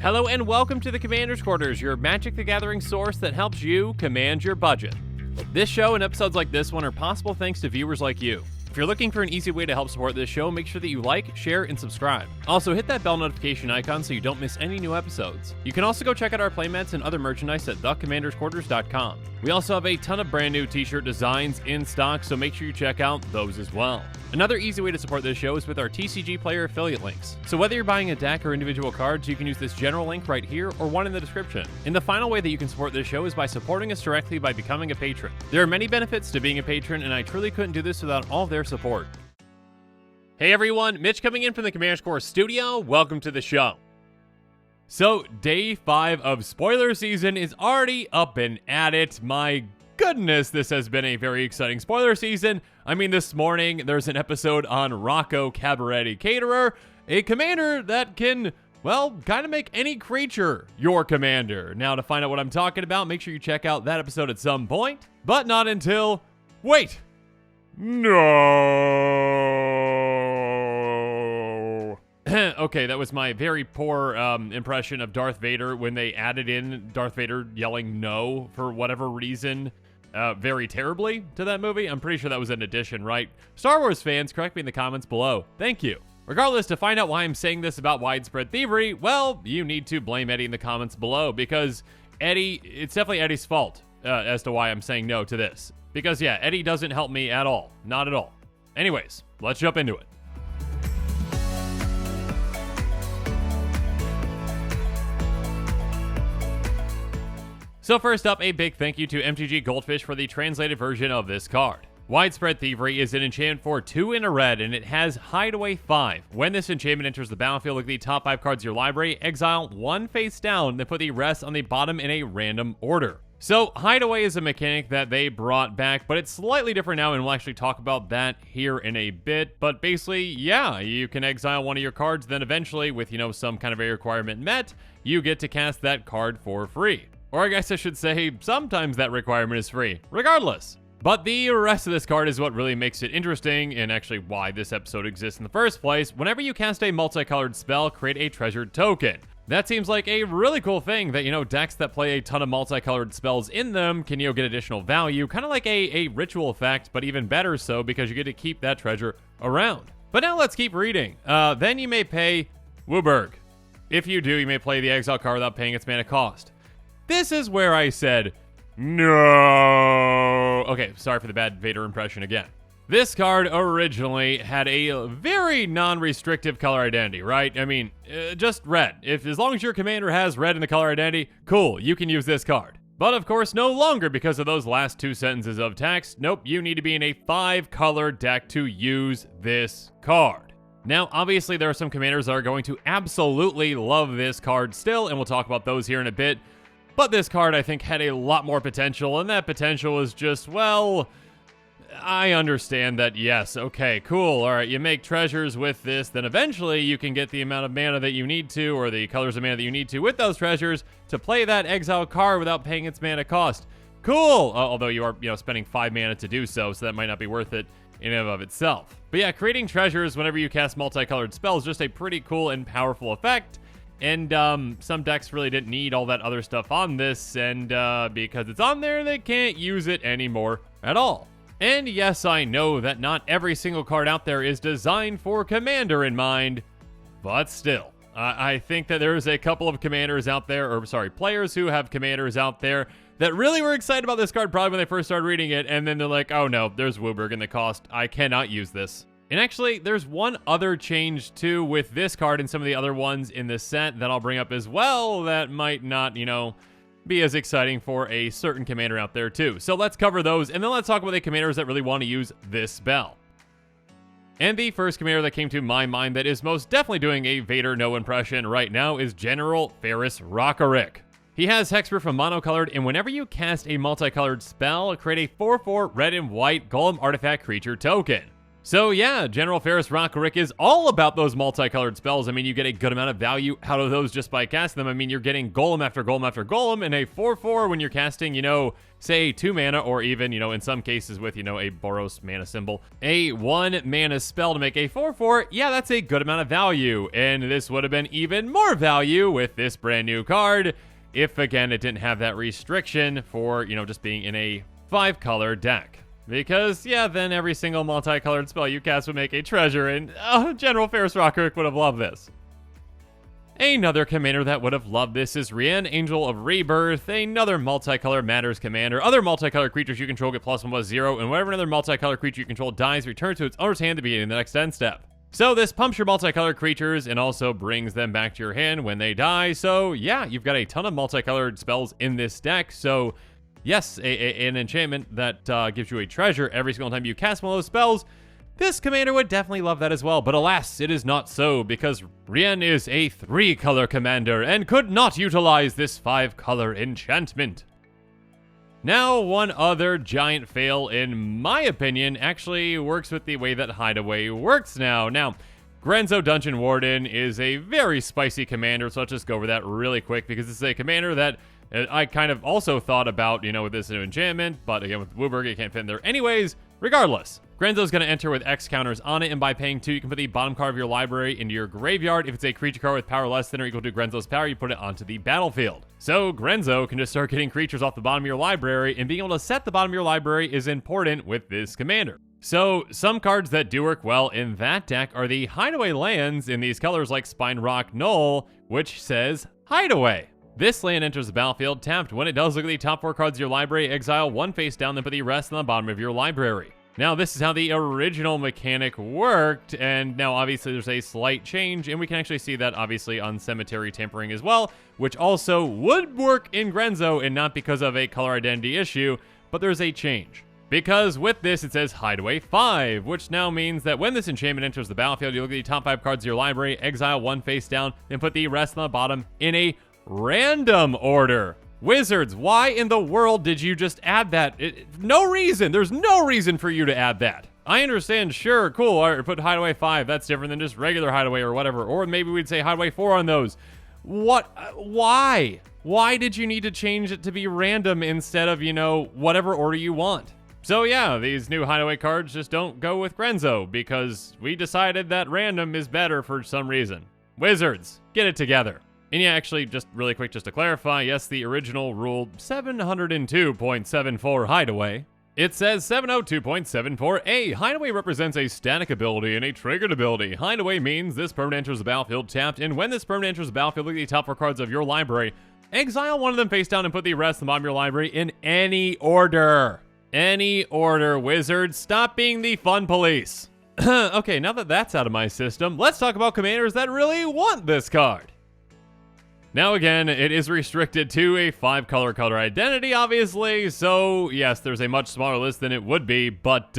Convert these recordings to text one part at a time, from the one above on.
Hello and welcome to the Commander's Quarters, your Magic the Gathering source that helps you command your budget. This show and episodes like this one are possible thanks to viewers like you. If you're looking for an easy way to help support this show, make sure that you like, share, and subscribe. Also, hit that bell notification icon so you don't miss any new episodes. You can also go check out our playmats and other merchandise at thecommandersquarters.com. We also have a ton of brand new t-shirt designs in stock, so make sure you check out those as well. Another easy way to support this show is with our TCG Player affiliate links. So whether you're buying a deck or individual cards, you can use this general link right here or one in the description. And the final way that you can support this show is by supporting us directly by becoming a patron. There are many benefits to being a patron, and I truly couldn't do this without all of their support. Hey everyone, Mitch coming in from the Commander's Core studio. Welcome to the show. So, day 5 of spoiler season is already up and at it. My goodness, this has been a very exciting spoiler season. I mean, this morning, there's an episode on Rocco Cabaret Caterer, a commander that can, well, kind of make any creature your commander. Now, to find out what I'm talking about, make sure you check out that episode at some point, but not until... Wait! No! Okay, that was my very poor impression of Darth Vader when they added in Darth Vader yelling no for whatever reason. Very terribly to that movie. I'm pretty sure that was an addition, right? Star Wars fans, correct me in the comments below. Thank you. Regardless, to find out why I'm saying this about widespread thievery, well, you need to blame Eddie in the comments below, because it's definitely Eddie's fault as to why I'm saying no to this. Because yeah, Eddie doesn't help me at all. Not at all. Anyways, let's jump into it. So first up, a big thank you to MTG Goldfish for the translated version of this card. Widespread Thievery is an enchantment for 2 in a red, and it has Hideaway 5. When this enchantment enters the battlefield, look at the top 5 cards of your library, exile 1 face down, then put the rest on the bottom in a random order. So Hideaway is a mechanic that they brought back, but it's slightly different now, and we'll actually talk about that here in a bit. But basically, yeah, you can exile one of your cards, then eventually, with, some kind of a requirement met, you get to cast that card for free. Or I guess I should say, sometimes that requirement is free, regardless. But the rest of this card is what really makes it interesting, and actually why this episode exists in the first place. Whenever you cast a multicolored spell, create a treasured token. That seems like a really cool thing that, decks that play a ton of multicolored spells in them can, get additional value. Kind of like a ritual effect, but even better so because you get to keep that treasure around. But now let's keep reading. Then you may pay Wooburg. If you do, you may play the exile card without paying its mana cost. This is where I said, no. Okay, sorry for the bad Vader impression again. This card originally had a very non-restrictive color identity, right? I mean, just red. As long as your commander has red in the color identity, cool, you can use this card. But of course, no longer because of those last 2 sentences of text. Nope, you need to be in a 5-color deck to use this card. Now, obviously, there are some commanders that are going to absolutely love this card still, and we'll talk about those here in a bit. But this card, I think, had a lot more potential, and that potential is just, well, I understand that, yes, okay, cool, all right, you make treasures with this, then eventually you can get the amount of mana that you need to, or the colors of mana that you need to with those treasures to play that exile card without paying its mana cost. Cool! Although you are, spending 5 mana to do so, so that might not be worth it in and of itself. But yeah, creating treasures whenever you cast multicolored spells is just a pretty cool and powerful effect. And some decks really didn't need all that other stuff on this, and because it's on there, they can't use it anymore at all. And yes, I know that not every single card out there is designed for Commander in mind, but still, I think that there's a couple of commanders out there, players who have commanders out there that really were excited about this card probably when they first started reading it, and then they're like, oh no, there's Wooburg in the cost, I cannot use this. And actually, there's one other change, too, with this card and some of the other ones in this set that I'll bring up as well that might not, be as exciting for a certain commander out there, too. So let's cover those, and then let's talk about the commanders that really want to use this spell. And the first commander that came to my mind that is most definitely doing a Vader no impression right now is General Ferris Rockrick. He has Hexproof and monocolored, and whenever you cast a multicolored spell, create a 4/4 red and white Golem Artifact creature token. So yeah, General Ferris Rockrick is all about those multicolored spells. I mean, you get a good amount of value out of those just by casting them. I mean, you're getting golem after golem after golem in a 4/4 when you're casting, say 2 mana, or even, in some cases with, a Boros mana symbol. A 1 mana spell to make a 4/4, yeah, that's a good amount of value. And this would have been even more value with this brand new card if, again, it didn't have that restriction for, just being in a 5-color deck. Because, yeah, then every single multicolored spell you cast would make a treasure, and General Ferris Rockrick would have loved this. Another commander that would have loved this is Rien, Angel of Rebirth, another multicolor matters commander. Other multicolored creatures you control get +1/+0, and whenever another multicolored creature you control dies, return to its owner's hand at the beginning of the next end step. So this pumps your multicolored creatures and also brings them back to your hand when they die. So yeah, you've got a ton of multicolored spells in this deck, so yes, an enchantment that gives you a treasure every single time you cast one of those spells. This commander would definitely love that as well, but alas, it is not so, because Rien is a 3-color commander and could not utilize this 5-color enchantment. Now, one other giant fail, in my opinion, actually works with the way that Hideaway works now. Now, Grenzo Dungeon Warden is a very spicy commander, so let's just go over that really quick, because this is a commander that I kind of also thought about, with this new enchantment, but again, with Wooburg, it can't fit in there anyways. Regardless, Grenzo's going to enter with X counters on it, and by paying 2, you can put the bottom card of your library into your graveyard. If it's a creature card with power less than or equal to Grenzo's power, you put it onto the battlefield. So Grenzo can just start getting creatures off the bottom of your library, and being able to set the bottom of your library is important with this commander. So some cards that do work well in that deck are the Hideaway lands in these colors like Spine Rock Null, which says Hideaway. This land enters the battlefield tapped. When it does, look at the top 4 cards of your library, exile 1 face down, then put the rest on the bottom of your library. Now, this is how the original mechanic worked, and now obviously there's a slight change, and we can actually see that obviously on Cemetery Tampering as well, which also would work in Grenzo, and not because of a color identity issue, but there's a change. Because with this, it says Hideaway 5, which now means that when this enchantment enters the battlefield, you look at the top 5 cards of your library, exile 1 face down, then put the rest on the bottom in a random order. Wizards, why in the world did you just add that? No reason. There's no reason for you to add that. I understand, sure, cool, all right, put Hideaway 5. That's different than just regular Hideaway or whatever. Or maybe we'd say Hideaway 4 on those. What? Why? Why did you need to change it to be random instead of, whatever order you want? So yeah, these new Hideaway cards just don't go with Grenzo because we decided that random is better for some reason. Wizards, get it together. And yeah, actually, just really quick, just to clarify, yes, the original ruled 702.74 Hideaway. It says 702.74A. Hideaway represents a static ability and a triggered ability. Hideaway means this permanent enters the battlefield tapped, and when this permanent enters the battlefield, look at the top 4 cards of your library. Exile one of them face down and put the rest on the bottom of your library in any order. Any order, Wizards. Stop being the fun police. Okay, now that that's out of my system, let's talk about commanders that really want this card. Now again, it is restricted to a 5-color color identity, obviously, so yes, there's a much smaller list than it would be, but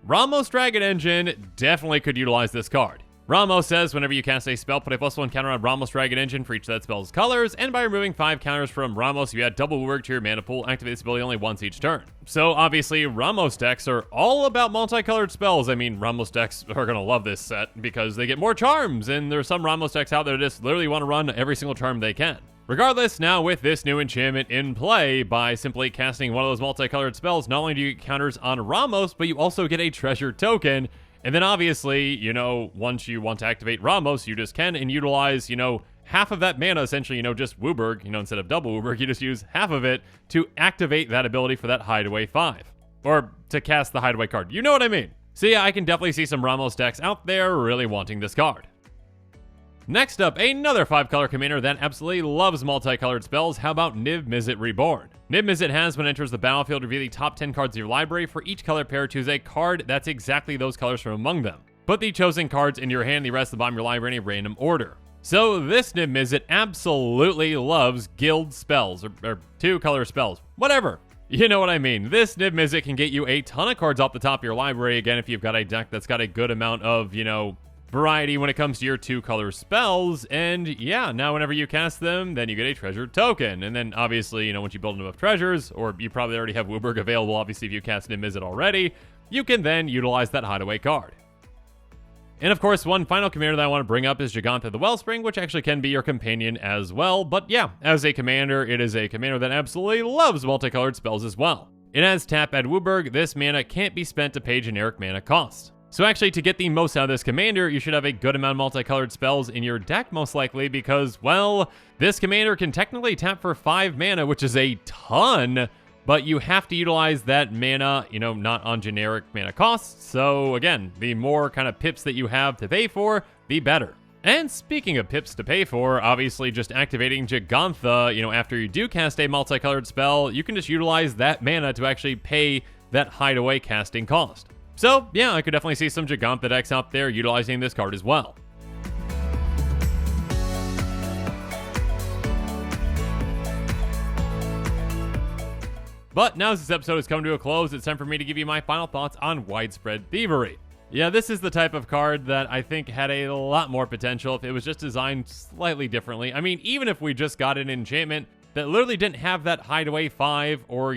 Ramos Dragon Engine definitely could utilize this card. Ramos says whenever you cast a spell, put a +1 counter on Ramos Dragon Engine for each of that spell's colors, and by removing 5 counters from Ramos, you add double work to your mana pool, activate this ability only once each turn. So obviously, Ramos decks are all about multicolored spells. I mean, Ramos decks are going to love this set because they get more charms, and there's some Ramos decks out there that just literally want to run every single charm they can. Regardless, now with this new enchantment in play, by simply casting one of those multicolored spells, not only do you get counters on Ramos, but you also get a treasure token. And then obviously, once you want to activate Ramos, you just can and utilize, half of that mana, essentially, just Wooburg, instead of double Wooburg, you just use half of it to activate that ability for that Hideaway 5. Or to cast the Hideaway card. You know what I mean? So yeah, I can definitely see some Ramos decks out there really wanting this card. Next up, another 5-color commander that absolutely loves multicolored spells. How about Nib Misit Reborn? Nib Misit has, when it enters the battlefield, reveal the top 10 cards of your library. For each color pair, choose a card that's exactly those colors from among them. Put the chosen cards in your hand, the rest of the bottom of your library in a random order. So this Nib Misit absolutely loves guild spells, or 2-color spells, whatever. You know what I mean. This Nib Misit can get you a ton of cards off the top of your library, again, if you've got a deck that's got a good amount of, variety when it comes to your 2-color spells, and yeah, now whenever you cast them, then you get a treasure token, and then obviously, once you build enough treasures, or you probably already have Wooburg available, obviously if you cast Nib Misit already, you can then utilize that hideaway card. And of course, one final commander that I want to bring up is Jagantha the Wellspring, which actually can be your companion as well. But yeah, as a commander, it is a commander that absolutely loves multicolored spells as well. It has tap at Wooburg. This mana can't be spent to pay generic mana cost. So actually, to get the most out of this commander, you should have a good amount of multicolored spells in your deck, most likely, because, well, this commander can technically tap for 5 mana, which is a ton, but you have to utilize that mana, not on generic mana costs. So again, the more kind of pips that you have to pay for, the better. And speaking of pips to pay for, obviously just activating Jagantha, after you do cast a multicolored spell, you can just utilize that mana to actually pay that hideaway casting cost. So yeah, I could definitely see some Jagantha decks out there utilizing this card as well. But now as this episode has come to a close, it's time for me to give you my final thoughts on Widespread Thievery. Yeah, this is the type of card that I think had a lot more potential if it was just designed slightly differently. I mean, even if we just got an enchantment that literally didn't have that hideaway 5, or,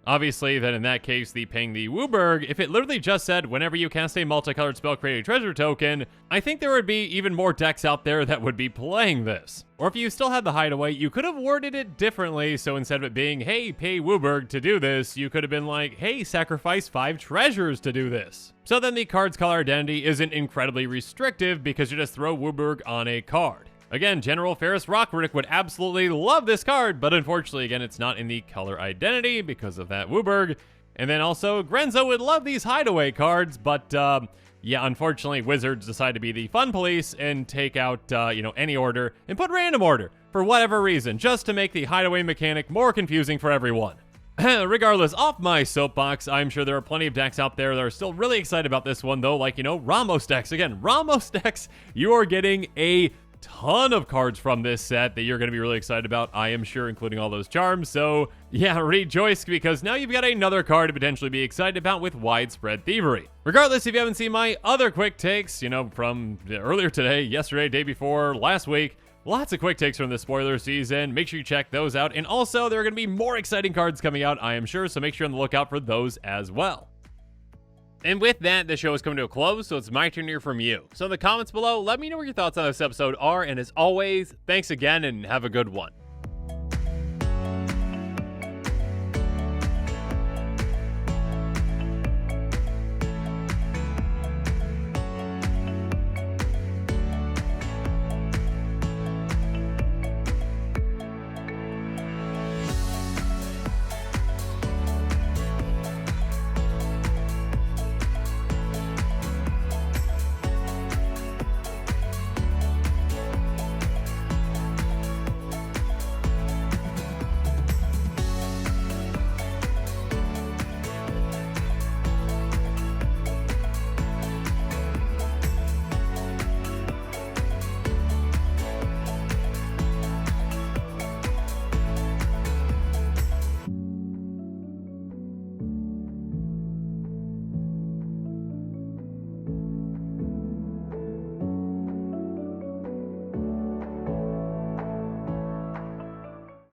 obviously then in that case, the paying the Wooburg, if it literally just said, whenever you cast a multicolored spell, create a treasure token, I think there would be even more decks out there that would be playing this. Or if you still had the hideaway, you could have worded it differently, so instead of it being, hey, pay Wooburg to do this, you could have been like, hey, sacrifice 5 treasures to do this. So then the card's color identity isn't incredibly restrictive because you just throw Wooburg on a card. Again, General Ferris Rockrick would absolutely love this card, but unfortunately, again, it's not in the color identity because of that Wooburg. And then also, Grenzo would love these hideaway cards, but yeah, unfortunately, Wizards decide to be the fun police and take out, any order and put random order for whatever reason, just to make the hideaway mechanic more confusing for everyone. Regardless, off my soapbox, I'm sure there are plenty of decks out there that are still really excited about this one, though, like, Ramos decks. Again, Ramos decks, you are getting a ton of cards from this set that you're going to be really excited about, I am sure, including all those charms. So yeah, rejoice, because now you've got another card to potentially be excited about with Widespread Thievery. Regardless, if you haven't seen my other quick takes, from earlier today, yesterday, day before, last week, lots of quick takes from the spoiler season. Make sure you check those out. And also, there are going to be more exciting cards coming out, I am sure, so make sure you're on the lookout for those as well. And with that, the show is coming to a close, so it's my turn to hear from you. So in the comments below, let me know what your thoughts on this episode are, and as always, thanks again and have a good one.